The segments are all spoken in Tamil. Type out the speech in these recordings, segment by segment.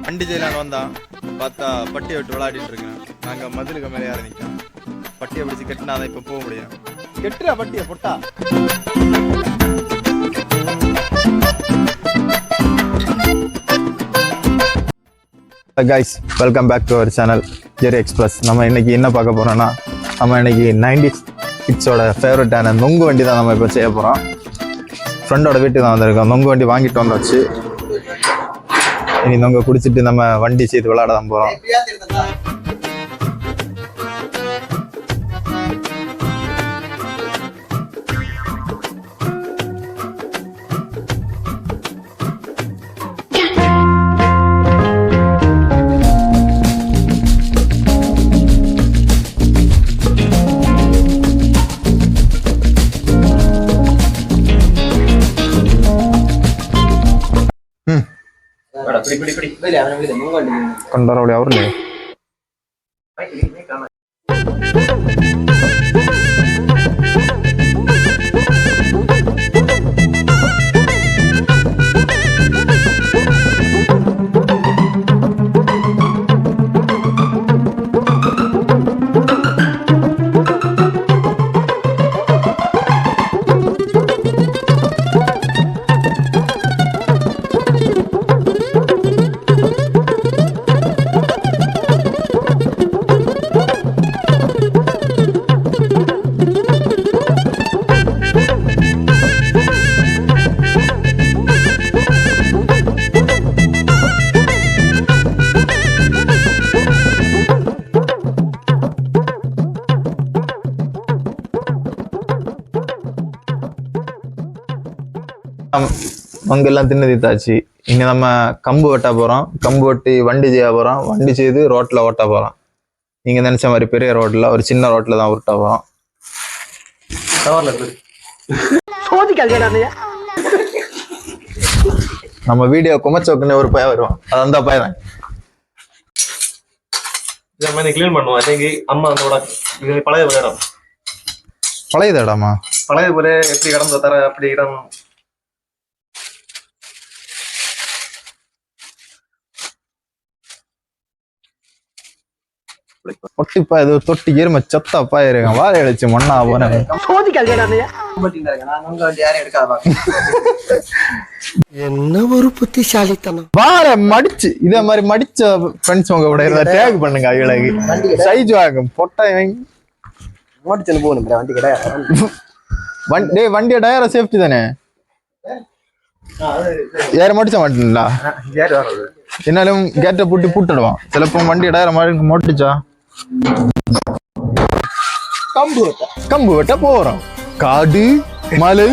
வண்டி செய்யலான்னு வந்தான் பார்த்தா பட்டியை விட்டு விளையாடிட்டு இருக்கேன். நாங்கள் மதிலுக்கு மேலே யாரை நிற்கோம். பட்டியை பிடிச்சி கட்டினா தான் இப்போ போக முடியும். கெட்டுறா பட்டியை பொட்டா. Guys, welcome back to our channel Jerry express. நம்ம இன்னைக்கு என்ன பார்க்க போறோம்னா, நம்ம இன்னைக்கு 90s கிட்ஸோட ஃபேவரட்டான நொங்கு வண்டி தான் நம்ம இப்போ செய்ய போகிறோம். ஃப்ரெண்டோட வீட்டுக்கு தான் வந்திருக்கோம். நொங்கு வண்டி வாங்கிட்டு வந்தாச்சு. இனி நொங்க குடிச்சிட்டு நம்ம வண்டி செய்து விளையாட தான் போகிறோம். കൊണ്ടറോളി അവരല്ലേ மங்கெல்லாம் தின்னு தீத்தாச்சு. இங்க நம்ம கம்பு வெட்ட போறோம். கம்பு வெட்டி வண்டி செய்ய போறோம். வண்டி செய்து ரோட்ல ஓட்ட போறோம். நீங்க நினைச்ச மாதிரி பெரிய ரோட்ல, ஒரு சின்ன ரோட்ல தான் உருட்ட போறோம். நம்ம வீடியோ குமச்சோக்குன்னு ஒரு பையன் வருவான். அது அந்த பையன் கிளீன் பண்ணுவோம். அம்மா அந்த பழைய இடம், பழையது இடமா? பழைய போல எப்படி கிடந்த தர அப்படி இடம். ஒட்டிப்பா இது தொட்டி எருமை சத்தப்பா இருக்க வாழை அழிச்சு மண்ணா போன என்ன ஒரு புத்திசாலித்தனம். வாழை மடிச்சு இதே மாதிரி மடிச்ச ஃப்ரெண்ட்ஸ் உங்க கூட இருந்தா டேக் பண்ணுங்க. அழகு சைஸ் வாங்கும் பொட்டை ஓடிச்சு போகணும். வண்டி கிடையாது. வண்டிய டயரை சேஃப்டி தானே. ஏற மடிச்ச மாட்டீங்களா? என்னாலும் கேட்ட பூட்டி பூட்டுடுவான். சிலப்போ வண்டி டயரை மாடி மோட்டுச்சா கம்பு வெட்ட போறோம். காடு மலை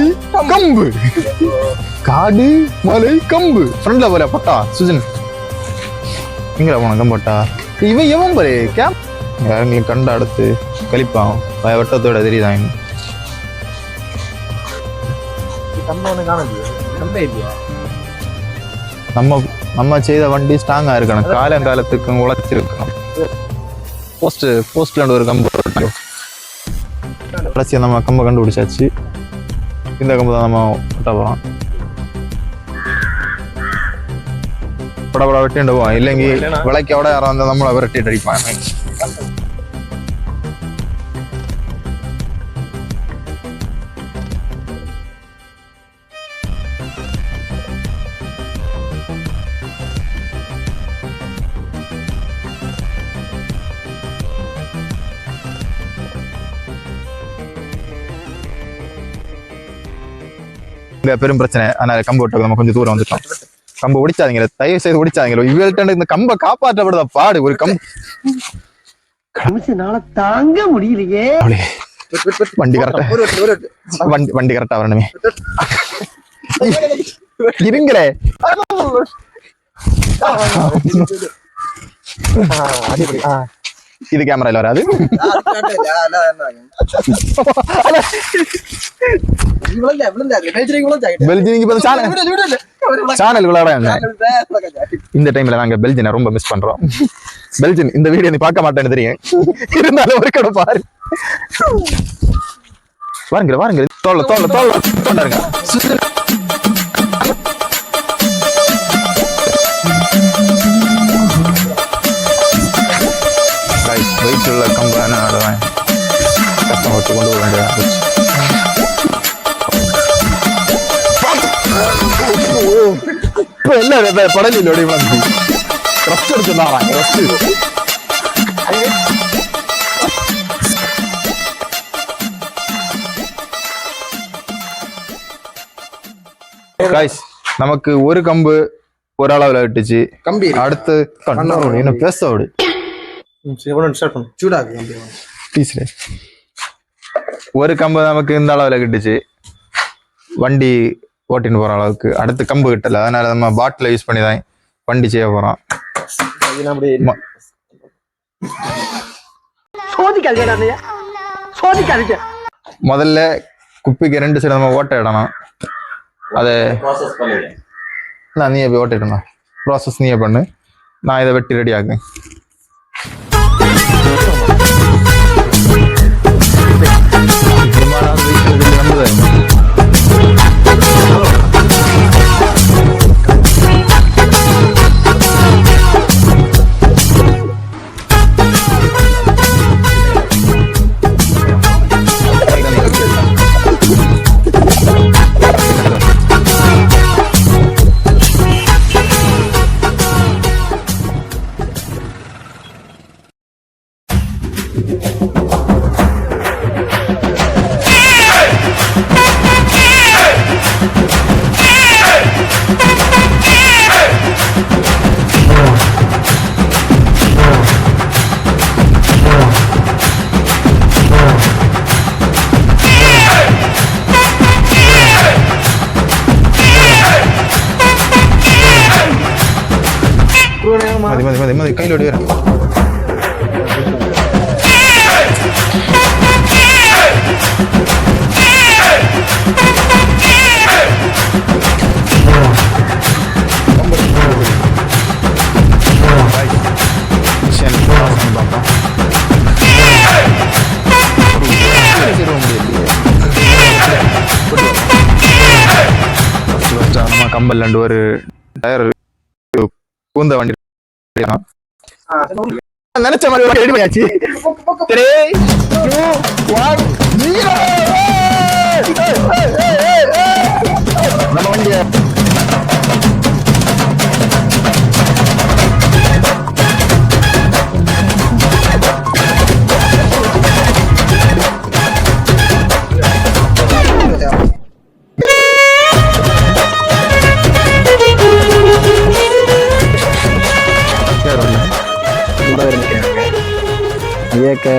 கம்பு, காடு மலை கம்பு. ஃப்ரெண்ட்ல போல பட்டா சுஜன் எங்க போன கம்பட்டா இவன் எவன் போலே கேம் எங்களுக்கு கண்ட அடுத்து கழிப்பான் வெட்டத்தோட தெரியுதான். நம்ம செய்த வண்டி ஸ்ட்ராங்கா இருக்கணும். காலங்காலத்துக்கு உழைச்சிருக்கணும். போஸ்ட்ல ஒரு கம்பு கடைசியா நம்ம கம்பை கண்டுபிடிச்சாச்சு. இந்த கம்பு தான் நம்ம வெட்ட போறோம். படப்பட வெட்டிடுவோம். இல்லைங்க விளக்கோட யாரும் வந்து நம்மளை விரட்டிட்டு அடிப்பாங்க. பெரும் பிரச்சனை. அதனால கம்பு விட்டு நம்ம கொஞ்சம் தூரம் வந்துட்டோம். கம்பு ஒடிச்சாதீங்க, தயவு செய்து ஒடிச்சாதீங்க. இவள்கிட்ட இந்த கம்பை காப்பாற்றப்படுதா பாடு. ஒரு கம்பு தாங்க முடியலையே. வண்டி கரெக்டா, வண்டி கரெக்டா வரணுமே. இருங்களே இது கேமரால வராது. சேனல் விளையாட இந்த டைம்ல நாங்க பெல்ஜினை ரொம்ப மிஸ் பண்றோம். பெல்ஜின் இந்த வீடியோ நீ பார்க்க மாட்டேன்னு தெரியும். இருந்தாலும் ஒரு கடை பாரு. வாருங்க வாருங்க. தோல்ல தோல்ல தோல்ல கொண்டாருங்க. அளவுக்கு கொண்டு போக வேண்டியதாக இப்போ என்ன படலில் வந்து ரெஸ்ட் எடுத்துனாரா ரெஸ்ட் காய்ஸ் நமக்கு ஒரு கம்பு ஒரு அளவுல விட்டுச்சு கம்பி அடுத்து என்ன பேச விடு சூடாக்கு கம்பி பீஸ்ல ஒரு கம்பு நமக்கு இந்த அளவுல கிட்டுச்சு வண்டி ஓட்டின்னு போற அளவுக்கு அடுத்து கம்பு கிட்டல அதனால நம்ம பாட்டில யூஸ் பண்ணி தான் வண்டி செய்ய போறோம் முதல்ல குப்பிக்கு 2 சைடு நம்ம ஓட்ட இடணும் அதை நீயே போய் ஓட்டிடணும் ப்ராசஸ் நீயே பண்ணு நான் இதை வெட்டி ரெடி ஆகுங்க மதி கையில் ஓடி வர நம்ம கம்பல் ரெண்டு ஒரு டயர் பூந்த வண்டி நினைச்ச மாதிரி ரெடி பண்ணியாச்சு 3 2 1 நம்ம வண்டிய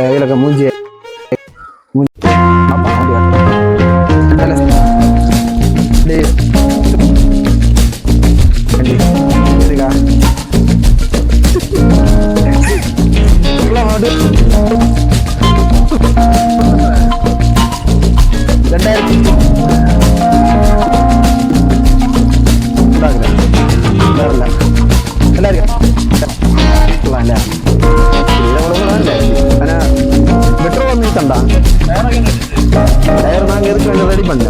இதுல மூஞ்சி டயர் நாங்க இருக்கு ரெடி பண்ண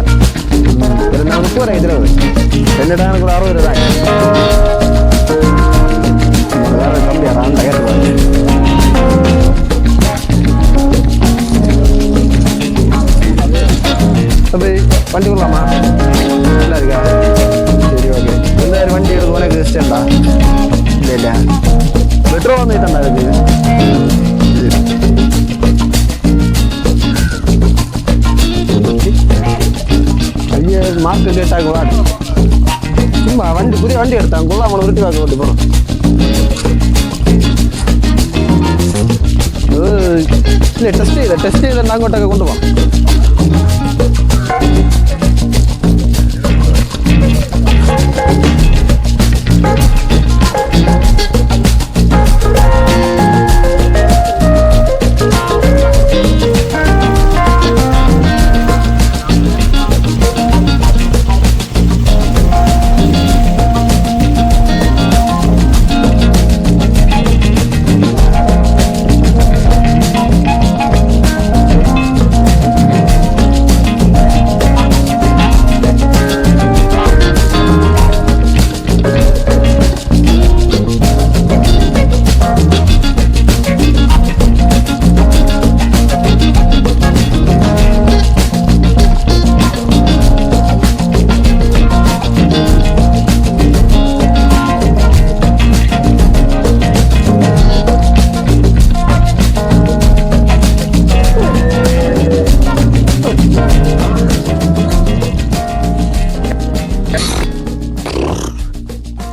நான் 30 இதுல என்னடா எனக்கு 60 தான் வேற கம்மியா டயர் அப்படி வண்டி விடலாமா நல்லா இருக்கா சரி ஓகே இந்த வண்டி எடுத்து உனக்கு இஷ்டம்டா இல்லை இல்லையா பெட்ரோல் வந்து தான்டா இருக்கு ஐயா மார்க்கு கேட்டாங்க வாடு சும்மா வண்டி புதிய வண்டி எடுத்தாங்க கொள்ளா அவனை விட்டு வாங்க ஓட்டு போகிறோம் இல்லை டெஸ்ட் இதை நாங்கள் கொண்டாங்க கொண்டு போவோம்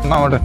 நான் ஓடு